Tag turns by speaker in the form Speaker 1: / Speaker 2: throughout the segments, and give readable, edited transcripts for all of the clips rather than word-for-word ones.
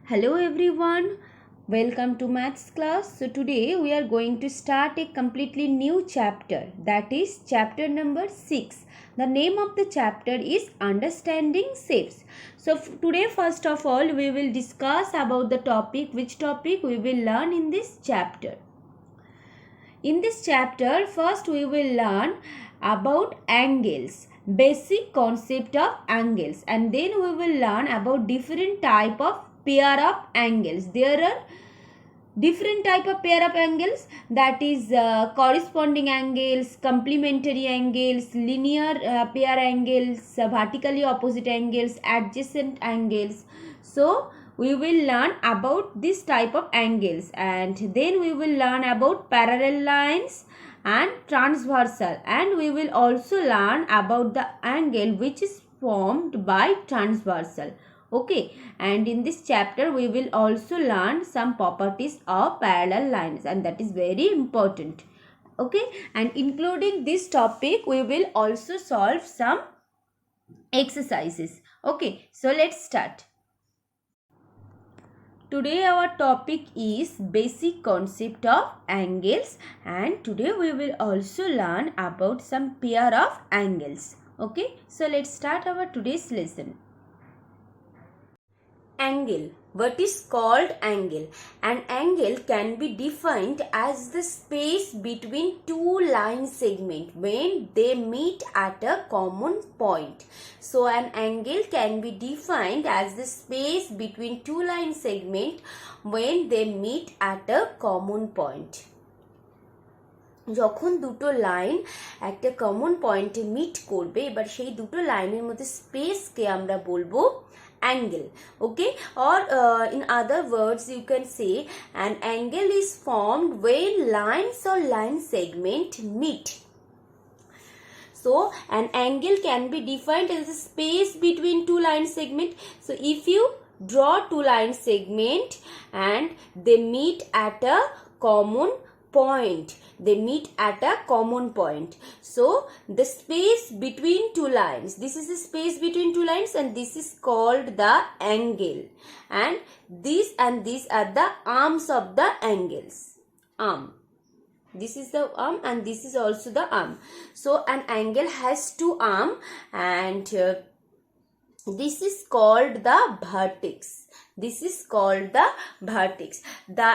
Speaker 1: Hello everyone, welcome to maths class. So today we are going to start a completely new chapter, that is chapter number 6. The name of the chapter is Understanding Shapes. So today first of all we will discuss about the topic, which topic we will learn in this chapter. In this chapter first we will learn about angles, basic concept of angles, and then we will learn about different type of pair of angles. There are different type of pair of angles, that is corresponding angles, complementary angles, linear pair angles, vertically opposite angles, adjacent angles. So we will learn about this type of angles, and then we will learn about parallel lines and transversal, and we will also learn about the angle which is formed by transversal. Okay, and in this chapter we will also learn some properties of parallel lines, and that is very important. Okay, and including this topic we will also solve some exercises. Okay, so let's start. Today our topic is basic concept of angles, and today we will also learn about some pair of angles. Okay, so let's start our today's lesson. Angle. What is called angle? An angle can be defined as the space between two line segments when they meet at a common point. So an angle can be defined as the space between two line segments when they meet at a common point. যখন দুটো line একটা common পয়েন্টে meet করবে, এবার সেই দুটো লাইনের মধ্যে স্পেসকে আমরা বলবো angle. Okay, or in other words you can say an angle is formed when lines or line segment meet. So an angle can be defined as the space between two line segment. So if you draw two line segment and they meet at a common point, so the space between two lines, this is the space between two lines, and this is called the angle, and these are the arms of the angles. This is the arm and this is also the arm. So an angle has two arms, and this is called the vertex. The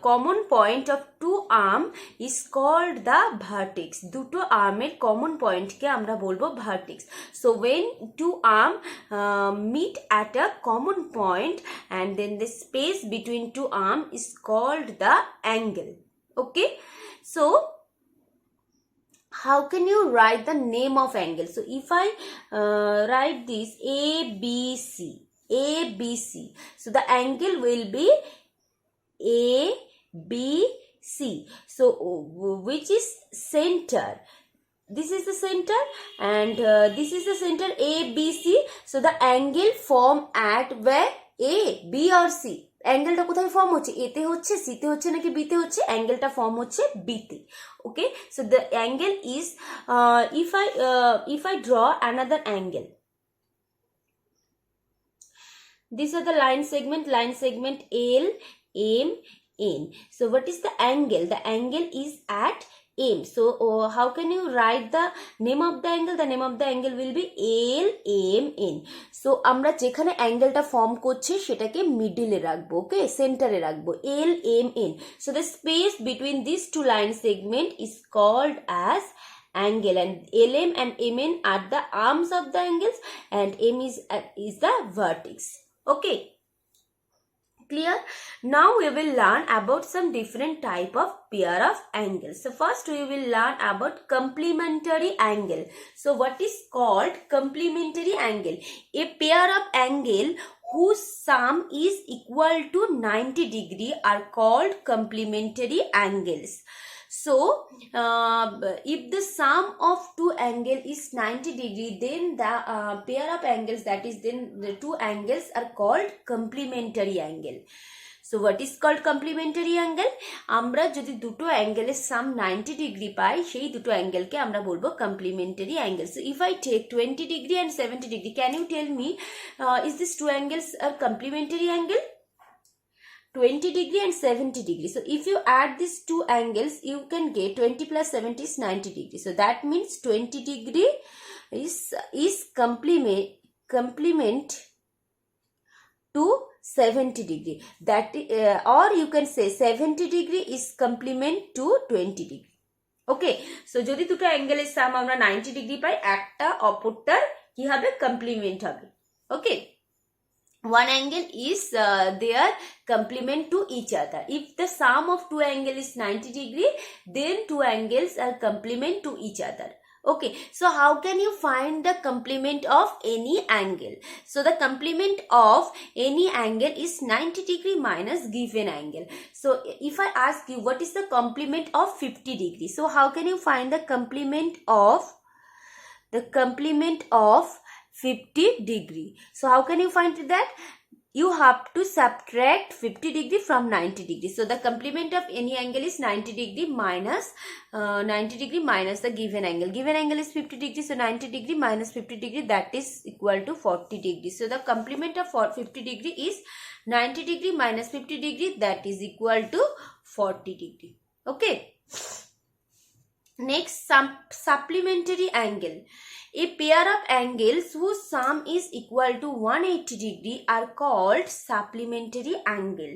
Speaker 1: common point of two arm is called the vertex. দুটো আর্মের common point কে আমরা বলবো vertex. So when two arm meet at a common point, and then the space between two arm is called the angle. Okay, so how can you write the name of angle? So if I write this ABC, so the angle will be ABC. So which is center? This is the center, and this is the center ABC. So the angle form at where? A, B or C? অ্যাঙ্গেলটা কোথায় form হচ্ছে? এতে হচ্ছে, সিতে হচ্ছে নাকি বিতে হচ্ছে? অ্যাঙ্গেলটা form হচ্ছে বিতে. Okay, so the angle is if I draw another angle, these are the line segment L, M, N. So what is the angle? The angle is at M. So how can you write the name of the angle? The name of the angle will be L, M, N. So আমরা যেখানে অ্যাঙ্গেলটা form করছে সেটাকে মিডলে রাখবো, ওকে, সেন্টারে রাখবো, L, M, N. So the space between these two line segment is called as angle, and LM and MN are the arms of the angles, and M is the vertex. Okay, clear? Now we will learn about some different type of pair of angles. So first we will learn about complementary angle. So what is called complementary angle? A pair of angle whose sum is equal to 90 degree are called complementary angles. So if the sum of two angle is 90 degree, then the pair of angles, that is then the two angles are called complementary angle. So what is called complementary angle? আমরা যদি দুটো অ্যাঙ্গেলের সাম 90 degree পাই সেই দুটো অ্যাঙ্গেলকে আমরা বলবো complementary angle. So if I take 20 degree and 70 degree, can you tell me is these two angles a complementary angle? 20 degree and 70 degree. So if you add these two angles, you can get 20 plus 70 is 90 degree. So that means 20 degree is complement to 70 degree. That or you can say 70 degree is complement to 20 degree. Okay, so যদি দুটো অ্যাঙ্গেলের সাম আমরা 90 degree পাই, একটা অপরটার কি হবে? Complement হবে। ওকে, one angle is their complement to each other. If the sum of two angles is 90 degree, then two angles are complement to each other. Okay, so how can you find the complement of any angle? So the complement of any angle is 90 degree minus given angle. So if I ask you what is the complement of 50 degree, so how can you find the complement of 50 degree? So how can you find that? You have to subtract 50 degree from 90 degree. So the complement of any angle is 90 degree minus the given angle. Given angle is 50 degree, so 90 degree minus 50 degree, that is equal to 40 degree. So the complement of 50 degree is 90 degree minus 50 degree, that is equal to 40 degree. Okay. Next, supplementary angle. A pair of angles whose sum is equal to 180 degree are called supplementary angle.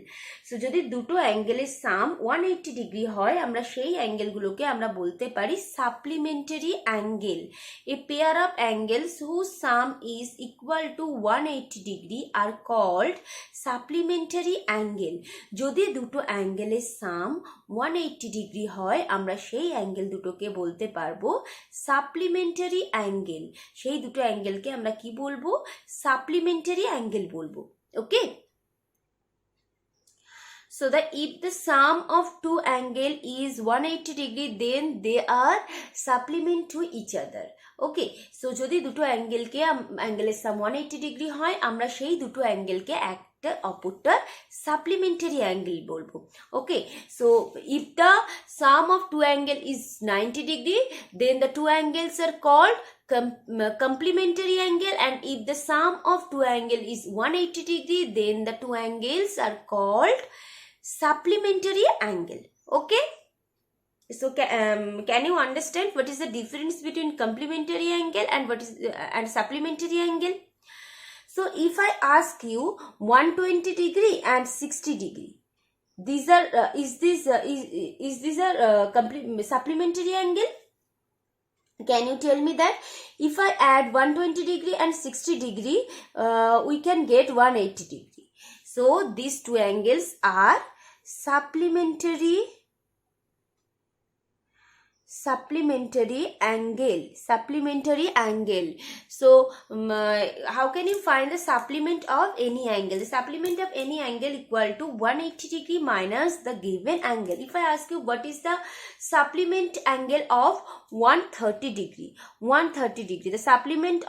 Speaker 1: So যদি দুটো অ্যাঙ্গেলের সাম 180 degree হয়, আমরা সেই অ্যাঙ্গেলগুলোকে আমরা বলতে পারি supplementary angle. A pair of angles whose sum is equal to 180 degree are called supplementary angle. যদি দুটো অ্যাঙ্গেলের সাম 180 ডিগ্রি হয়, আমরা সেই অ্যাঙ্গেল দুটোকে বলতে পারবো সাপ্লিমেন্টারি অ্যাঙ্গেল। সেই দুটো অ্যাঙ্গেলকে আমরা কি বলবো? সাপ্লিমেন্টারি অ্যাঙ্গেল বলবো। ওকে, so that if the sum of two angle is 180 degree, then they are supplement to each other. Okay, so যদি দুটো অ্যাঙ্গেলের সাম 180 ডিগ্রি হয়, আমরা সেই দুটো অ্যাঙ্গেলকে একটা অপরটার সাপ্লিমেন্টারি অ্যাঙ্গেল বলবো। ওকে, so if the sum of two angle is 90 degree, then the two angles are called complementary angle, and if the sum of two angle is 180 degree, then the two angles are called supplementary angle. Okay, so can you understand what is the difference between complementary angle and what is and supplementary angle? So if I ask you 120 degree and 60 degree, these are is this a supplementary angle? Can you tell me that? If I add 120 degree and 60 degree, we can get 180 degree. So these two angles are supplementary angle. So how can you find the supplement of any angle? The supplement of any angle equal to 180 degree minus the given angle. If I ask you what is the supplement angle of 130 degree, the supplement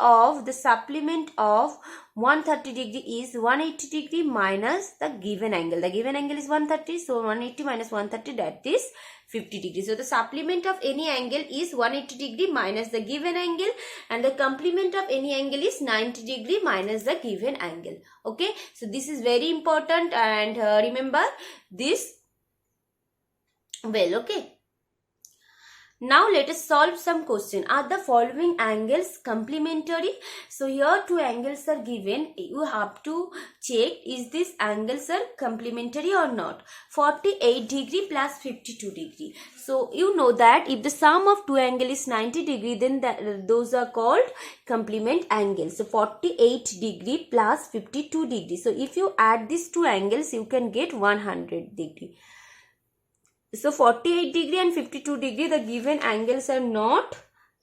Speaker 1: of 130 degree is 180 degree minus the given angle. The given angle is 130, so 180 minus 130, that is 50 degree. So the supplement of any angle is 180 degree minus the given angle, and the complement of any angle is 90 degree minus the given angle. Okay, so this is very important, and remember this well. Okay, now let us solve some question. Are the following angles complementary? So here two angles are given. You have to check is this angles are complementary or not. 48 degree plus 52 degree. So you know that if the sum of two angle is 90 degree, then those are called complement angles. So 48 degree plus 52 degree. So if you add these two angles, you can get 100 degree. So 48 degree and 52 degree, the given angles are not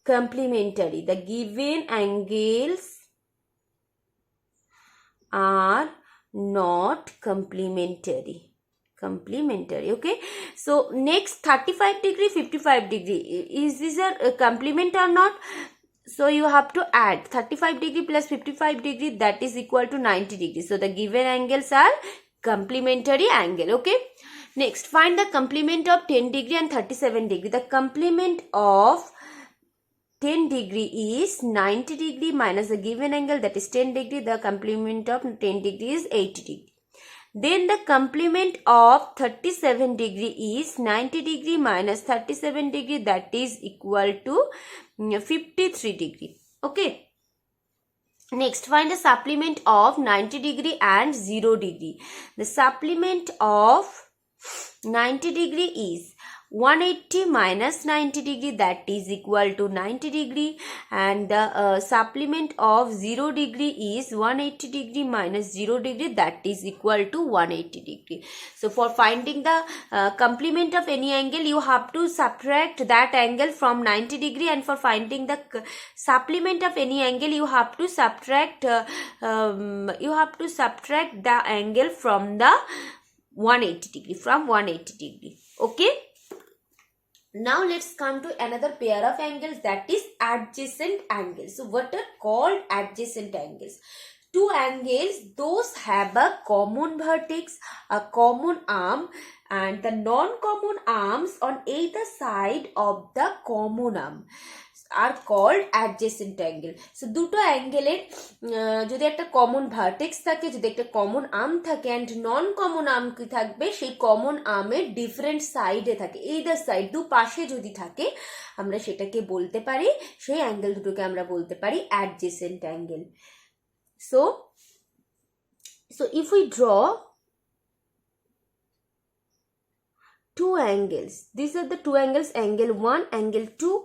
Speaker 1: complementary. The given angles are not complementary. Okay, so next 35 degree 55 degree, is this a complement or not? So you have to add 35 degree plus 55 degree, that is equal to 90 degree. So the given angles are complementary angle. Okay, next find the complement of 10 degree and 37 degree. The complement of 10 degree is 90 degree minus the given angle, that is 10 degree. The complement of 10 degree is 80 degree. Then the complement of 37 degree is 90 degree minus 37 degree, that is equal to 53 degree. Okay. Next, find the supplement of 90 degree and 0 degree. The supplement of 90 degree is 180 minus 90 degree, that is equal to 90 degree, and the supplement of 0 degree is 180 degree minus 0 degree, that is equal to 180 degree. So for finding the complement of any angle, you have to subtract that angle from 90 degree, and for finding the supplement of any angle, you have to subtract the angle from the 180 degree, from 180 degree. Okay. Now let's come to another pair of angles, that is adjacent angles. So what are called adjacent angles? Two angles, those have a common vertex, a common arm, and the non-common arms on either side of the common arm are called adjacent angle. So দুটো অ্যাঙ্গেলের যদি একটা common vertex থাকে, যদি একটা common arm থাকে, and non common arm কি থাকবে, সেই কমন আর্মের ডিফারেন্ট সাইডে থাকে, এইদার সাইড দুপাশে যদি থাকে, আমরা সেটাকে বলতে পারি, সেই অ্যাঙ্গেল দুটোকে আমরা বলতে পারি adjacent angle. So if we draw two angles, these are the two angles, angle 1, angle 2,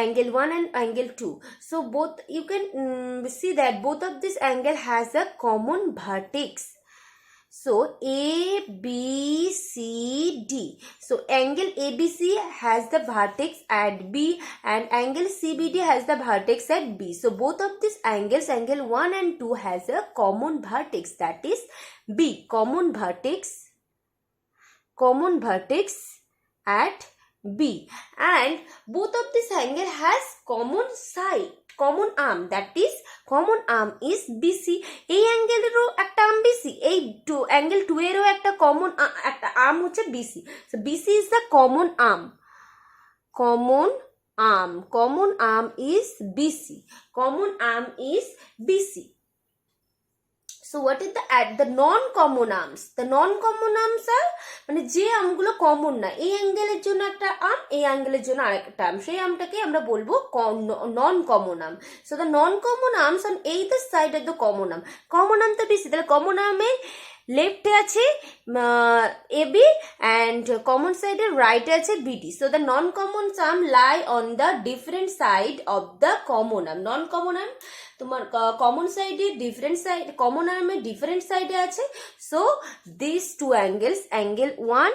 Speaker 1: angle 1 and angle 2. So both, you can see that both of this angle has a common vertex. So ABCD. So angle ABC has the vertex at B, and angle CBD has the vertex at B. So both of these angles, angle 1 and 2, has a common vertex, that is B, common vertex at B, and both of this angle has common side, common arm, that is common arm is BC. এই অ্যাঙ্গেলেরও একটা arm BC, এই angle 2 এরও একটা common একটা arm হচ্ছে BC. So BC is the common arm. Common arm is BC. Common arm is BC. So what is the non-common arms? The non-common arms are মানে যে আর্মগুলো common না, এই অ্যাঙ্গেলের জন্য একটা আর্ম, এই অ্যাঙ্গেলের জন্য আরেকটা আর্ম, সেই আর্মটাকে আমরা বলবো non-common arm. So the non-common arms on either side of the common arm. Common arm তো বেশি, তাহলে common arm-এ লেফটে আছে AB and common side এর রাইটে আছে BD. So the non-common arm lie on the different side of the common arm. Non-common arm তোমার common side এর different side, common arm এর different side এ আছে. So these two angles, angle 1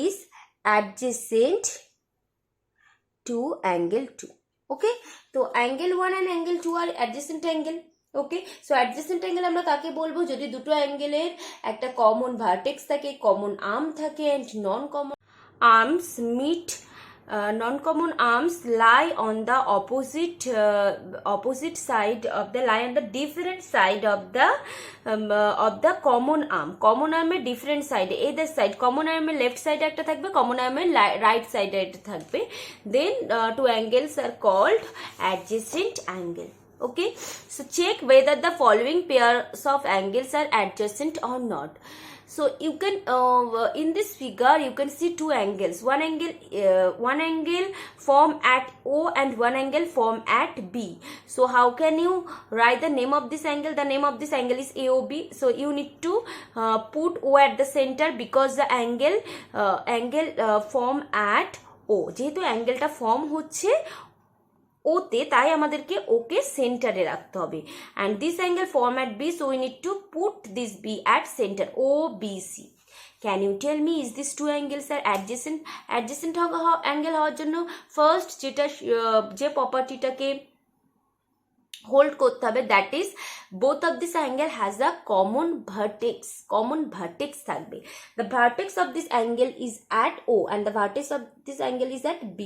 Speaker 1: is adjacent to angle 2. Okay, so angle 1 and angle 2 are adjacent angle. Okay, so adjacent angle আমরা কাকে বলবো? যদি দুটো অ্যাঙ্গেলের একটা কমন ভার্টেক্স থাকে, কমন আর্ম থাকে, and non common arms meet, non-common arms lie on the opposite side of the lie on the different side of the common arm. Common arm এর different side, either side, common arm এর left side একটা থাকবে, common arm এর right side একটা থাকবে. Then two angles are called adjacent angle. Okay, so check whether the following pairs of angles are adjacent or not. So you can in this figure you can see two angles. One angle form at O and one angle form at B. So how can you write the name of this angle? The name of this angle is AOB. So you need to put O at the center, because the angle form at O. যেহেতু অ্যাঙ্গেলটা form হচ্ছে ওতে, তাই আমাদেরকে ওকে সেন্টারে রাখতে হবে. And this angle form at B, so we need to put this B at centre, O B C. Can you tell me is this two angles are adjacent? Adjacent angle হওয়ার জন্য first যে প্রপার্টিটাকে hold করতে হবে, that is both of this angle has a common vertex থাকবে. The vertex of this angle is at O and the vertex of this angle is at B.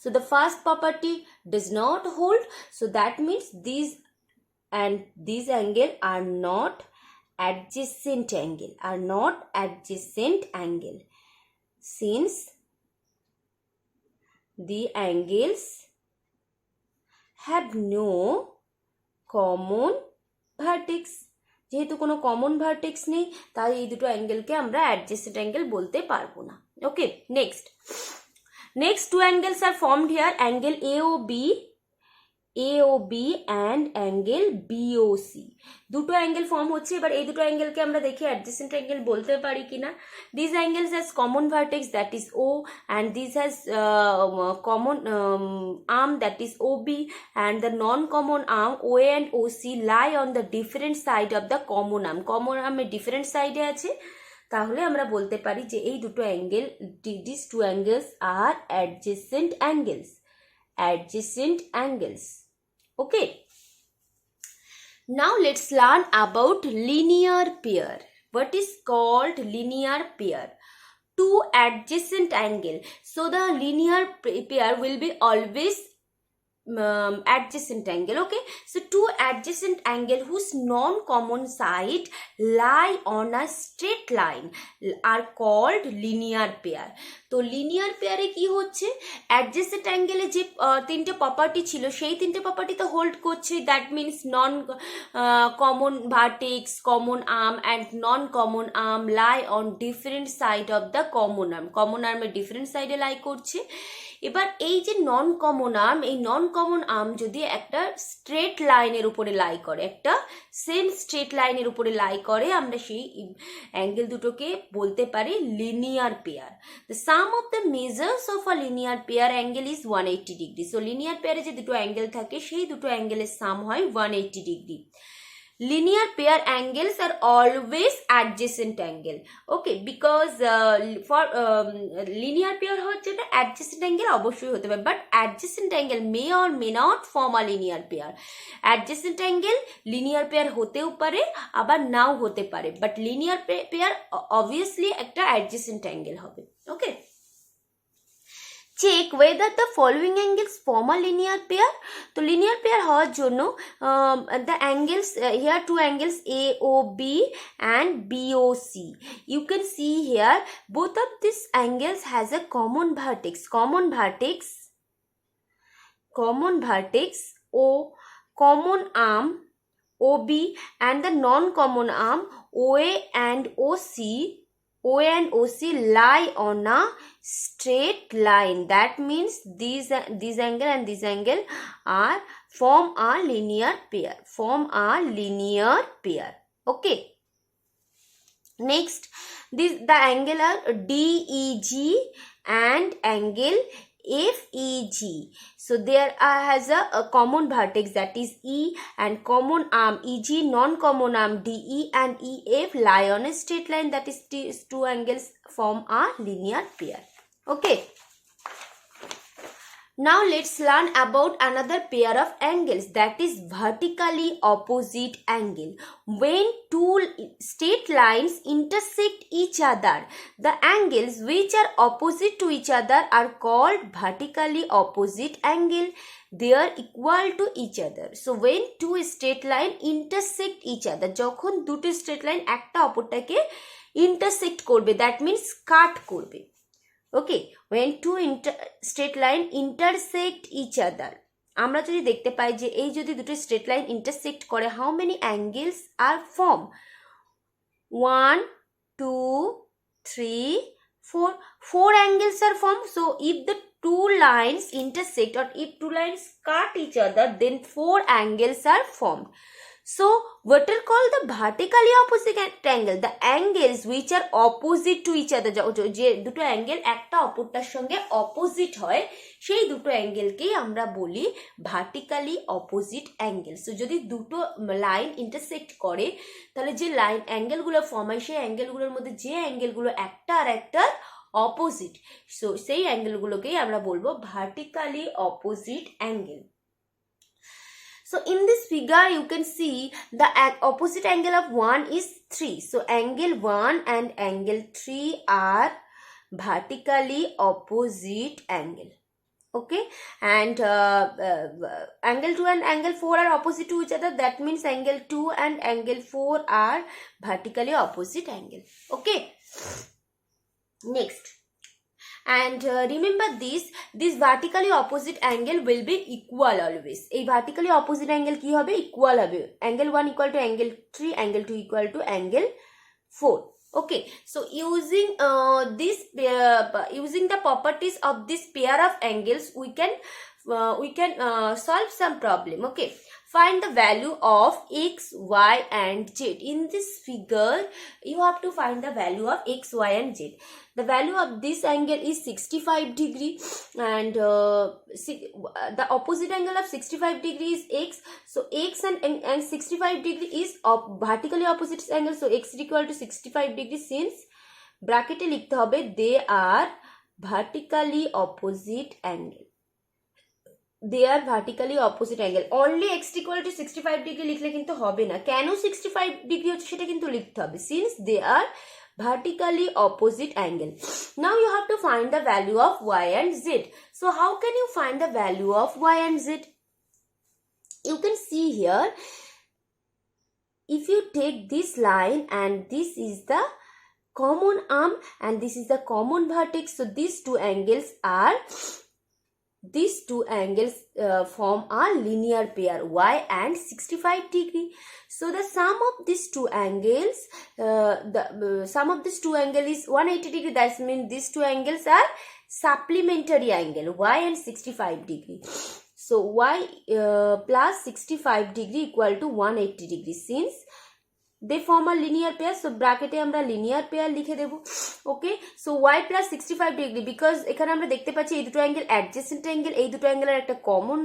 Speaker 1: So the first property does not hold, so that means these and these angle are not adjacent angle, are not adjacent angle, since the angles have no common vertex. যেহেতু কোনো common vertex নেই, তাই এই দুটো অ্যাঙ্গেলকে আমরা adjacent angle বলতে পারবো না। ওকে, next two angles are formed here, angle AOB and angle BOC. দুটো অ্যাঙ্গেল ফর্ম হচ্ছে। এবার এই দুটো অ্যাঙ্গেলকে আমরা দেখি অ্যাডজেসেন্ট অ্যাঙ্গেল বলতে পারি কিনা। These angles has common vertex, that is O, and this has common arm, that is OB, and the non-common arm OA and OC lie on the different side of the common arm. common arm এর different side আছে, তাহলে আমরা বলতে পারি যে এই দুটো angle, these two angles are adjacent angles. Okay, now let's learn about linear pair. What is called linear pair? Two adjacent angle. So the linear pair will be always adjacent angle. Okay, so two adjacent angle whose non-common side lie on a straight line are called linear pair. তো linear পেয়ারে কি হচ্ছে, adjacent অ্যাঙ্গেলে যে তিনটে property ছিল সেই তিনটে property তো হোল্ড করছে। That means non common vertex, common arm and non common arm lie on different side of the common arm. Common আর্মের ডিফারেন্ট সাইডে লাই করছে। এবার এই যে নন কমন আর্ম, এই নন কমন আর্ম যদি একটা স্ট্রেট লাইনের উপরে লাই করে, একটা সেম স্ট্রেট লাইনের উপরে লাই করে, আমরা সেই অ্যাঙ্গেল দুটোকে বলতে পারি linear pair. The sum of the measures of a linear pair angle is 180 degree. So linear পেয়ারে যে দুটো অ্যাঙ্গেল থাকে সেই দুটো অ্যাঙ্গেলের সাম হয় 180 degree. Linear pair angles are always adjacent angle. Okay, because for linear pair হচ্ছে না, adjacent angle অবশ্যই হতে পারে, but adjacent angle may or may not form a linear pair. Adjacent angle linear pair হতেও পারে আবার নাও হতে পারে, but linear pair obviously একটা adjacent angle হবে। Okay, check whether the following angles form a linear pair. তো linear pair হওয়ার জন্য the angles here two angles AOB and BOC. You can see here both of these angles has a common vertex O, common arm OB, and the non-common arm OA and OC lie on a straight line. That means this angle and this angle are form a linear pair. Okay, next the angle are DEG and angle FEG. So there has a common vertex, that is E, and common arm EG, non-common arm DE and EF lie on a straight line. That is these two angles form a linear pair. Okay, now let's learn about another pair of angles, that is vertically opposite angle. When two straight lines intersect each other, the angles which are opposite to each other are called vertically opposite angle. They are equal to each other. So when two straight line intersect each other, যখন দুটো straight line একটা অপরটাকে intersect করবে, that means কাট করবে। Okay, when two straight line intersect each other, আমরা যদি দেখতে পাই যে এই যদি দুটো straight line intersect করে, how many angles are formed? 1 2 3 4 4 angles are formed. So if the two lines intersect or if two lines cut each other, then 4 angles are formed. So what are called the vertically opposite angle? The angles which are opposite to each other, যে দুটো angle একটা অপরটার সঙ্গে opposite হয়, সেই দুটো অ্যাঙ্গেলকেই আমরা বলি vertically opposite angle. So যদি দুটো লাইন ইন্টারসেক্ট করে, তাহলে যে লাইন অ্যাঙ্গেলগুলো ফর্ম হয় সেই অ্যাঙ্গেলগুলোর মধ্যে যে অ্যাঙ্গেলগুলো একটা আর একটার অপোজিট, সো সেই অ্যাঙ্গেলগুলোকেই আমরা বলবো vertically opposite angle. So in this figure you can see the opposite angle of 1 is 3. So angle 1 and angle 3 are vertically opposite angle. Okay, and angle 2 and angle 4 are opposite to each other. That means angle 2 and angle 4 are vertically opposite angle. Okay, next. And remember this vertically opposite angle will be equal always. A vertically opposite angle ki hobe? Equal hobe. Angle 1 equal to angle 3, angle 2 equal to angle 4. Okay, so using using the properties of this pair of angles, we can solve some problem. Okay, find the value of x, y and z. In this figure, you have to find the value of x, y and z. The value of this angle is 65 degree, and the opposite angle of 65 degree is x. So x and 65 degree is vertically opposite angle. So x is equal to 65 degree. Since bracket e likhte hobe they are vertically opposite angle. They are vertically opposite angle. Only x equal to 65 degree লিখলে কিন্তু হবে না। কেন 65 degree হচ্ছে সেটা কিন্তু লিখতে হবে, since they are vertically opposite angle. Now you have to find the value of y and z. So how can you find the value of y and z? You can see here, if you take this line and this is the common arm and this is the common vertex, so these two angles form a linear pair, y and 65 degree. So the sum of these two angles, sum of this two angle is 180 degree. That means these two angles are supplementary angle, y and 65 degree. So y plus 65 degree equal to 180 degree. Since they form a linear pair, so bracket e আমরা linear pair লিখে দেব. Okay, so y plus 65 degree, because এখানে আমরা দেখতে পাচ্ছি এই দুটো angle adjacent angle, এই দুটো অ্যাঙ্গেলের একটা কমন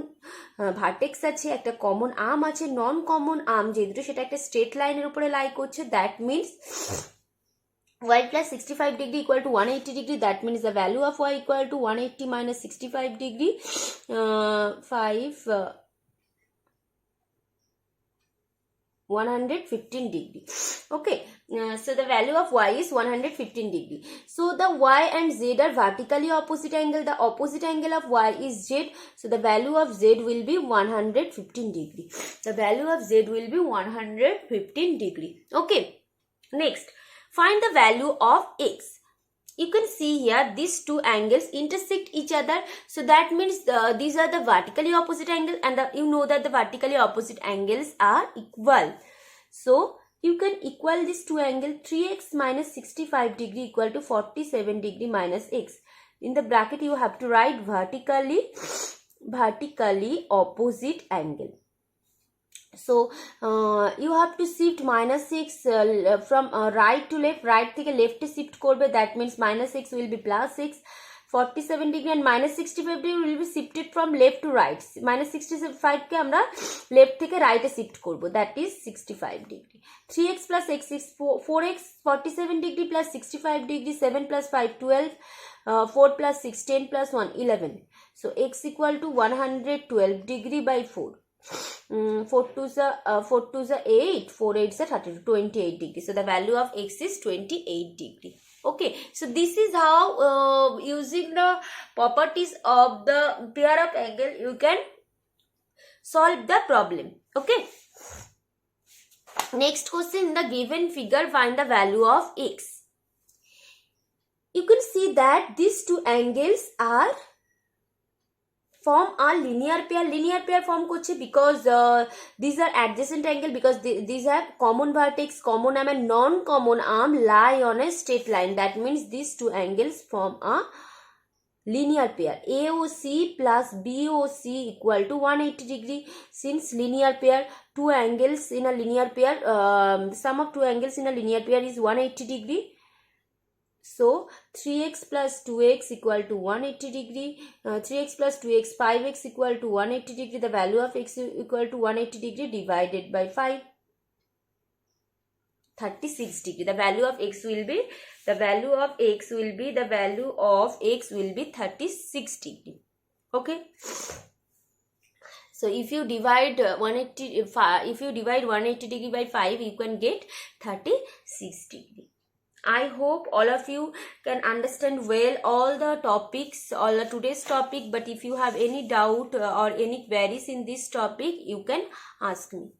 Speaker 1: ভার্টেক্স আছে, একটা কমন আর্ম আছে। নন কমন আর্ম যে দুটো সেটা একটা স্ট্রেট লাইনের উপরে লাই করছে। That means y plus 65 degree equal to 180 degree. That means the value of y equal to 180 minus 65 degree, 115 degree. Okay, so the value of y is 115 degree. So the y and z are vertically opposite angle. The opposite angle of y is z. So the value of z will be 115 degree. The value of z will be 115 degree. Okay, next, find the value of x. You can see here these two angles intersect each other. So that means these are the vertically opposite angle, and you know that the vertically opposite angles are equal. So you can equal these two angles. 3x minus 65 degree equal to 47 degree minus x. In the bracket you have to write vertically opposite angle. So you have to shift minus 6 from right to left. Right থেকে left এ shift করবে. That means minus 6 will be plus 6. 47 degree and minus 65 degree will be shifted from left to right. Minus 65 কে আমরা left থেকে right এ shift করব. That is 65 degree. 3x plus x is 4x 47 degree plus 65 degree. 7 plus 5 12. 4 plus 6 10 plus 1 11. So x equal to 112 degree by 4. 4 to the 8, 4 8 is 32, 28 degree. So the value of x is 28 degree. Okay, so this is how using the properties of the pair of angle you can solve the problem. Okay, next question, in the given figure find the value of x. You can see that these two angles are form a linear pair form করছে, because these are adjacent angle, because these have common vertex, common arm and non-common arm lie on a straight line. That means these two angles form a linear pair. AOC plus BOC equal to 180 degree. Since linear pair, two angles in a linear pair, sum of two angles in a linear pair is 180 degree. So 3x plus 2x equal to 180 degree. 3x plus 2x 5x equal to 180 degree. The value of x equal to 180 degree divided by 5. 36 degree. The value of x will be 36 degree. Okay. So if you divide 180 degree by 5, you can get 36 degree. I hope all of you can understand well all the topics, all the today's topic. But if you have any doubt or any queries in this topic, you can ask me.